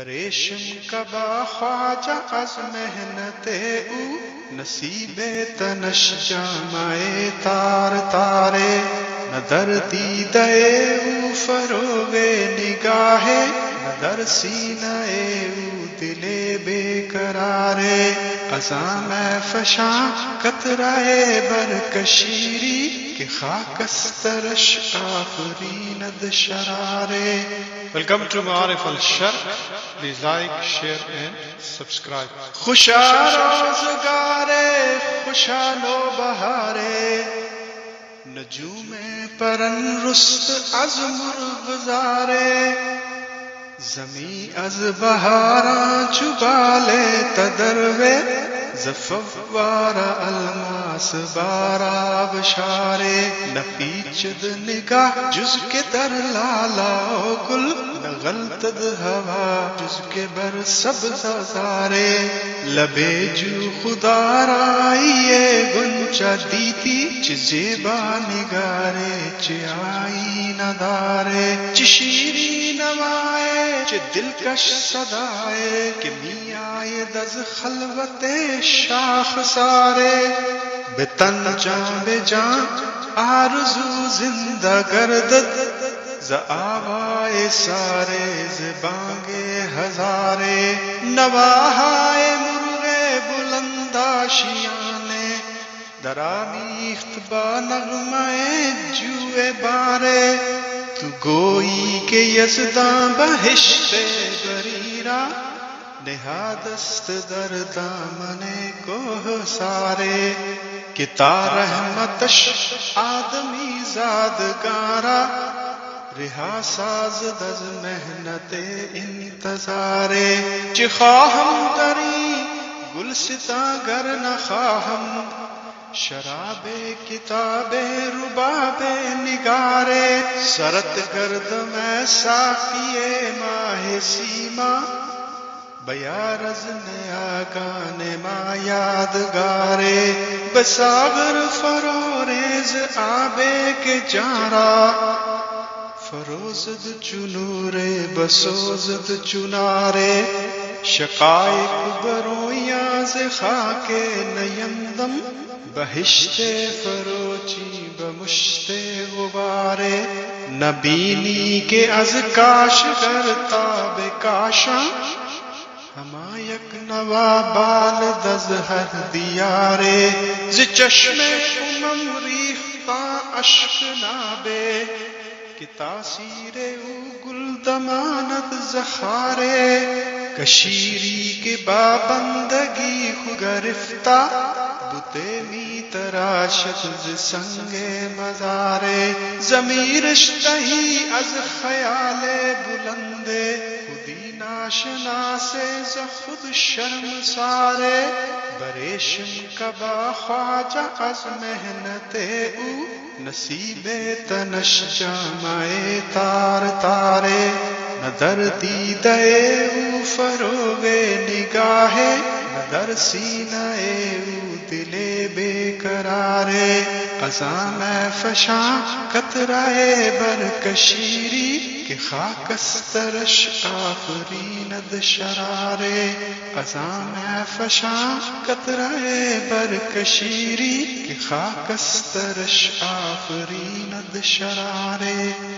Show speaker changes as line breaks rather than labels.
ریشم کبا خواجہ از محنت او نصیب تنش جامائے تار تارے نہ در دیدہ او فروغ نگاہ نہ در سینہ او دل بے قرارے ازاں میں فشاں قطرہ برکشیری کہ خاکسترش آفرین شرارے.
Welcome to Ma'arif al-Sharq. Please like, share and subscribe.
خوشا روزگارے خوشا نو بہارے نجوم پرن رست از مرغزارے زمیں از بہاراں چبالے تدروے زفوار الماس بارا بشارے نہ پیچد نگاہ جز کے در لالا و گل نہ غلطد ہوا جز کے بر سبز زارے لبے جو خدا رائیے گنچا دیتی چزیبا نگارے چائی ندارے چشیری نوائے چ دلکش صدائے کہ میاں دز خلوت شاخ سارے بے تن جان بے جان آرزو زندہ گردد ز آوائے سارے ز بانگے ہزارے نواہائے مرغے بلنداشیانے درامیخت با نغمائے جوئے بارے تو گوئی کے یزداں بہشت بریرہ نہادست در دامن کوہ سارے کہ تا رحمتش آدمی زادگارا رہا ساز دز محنت انتظارے چہ خواہم دری گلستہ گر نہ خواہم شراب کتاب رباب نگارے سرت گرد میں ساقیے ماہ سیما بیارز نیا گانے ما یادگارے بساغر فروریز آبے کے جارا فروزد چنور بسوزد چنارے شقائق برویاں ز خاک نیندم بہشت فروچی بمشت غبارے نبینی کے از کاش گرتاب کاشاں ہما یک نوا بال دز ہر دیارے ز چشم ریختہ اشک نابے کہ تاثیر او گل دماند زخارے کشیری کے بابندگی خو گرفتہ بتے می تراشد ز سنگ مزارے ضمیرش تہی از خیال بلندے خودی ناشناسے ز خود شرم سارے بریشم کبا خواجہ از محنت او نصیب تنش جامائے تار تارے نہ در دیدہ او فروغ نگاہ نہ در سینہ او دل بے قرارے ازاں میں فشاں قطرہ برکشیری کہ خاکسترش آفرین شرارے ازاں میں فشاں قطرہ برکشیری کہ خاکسترش آفرین شرارے.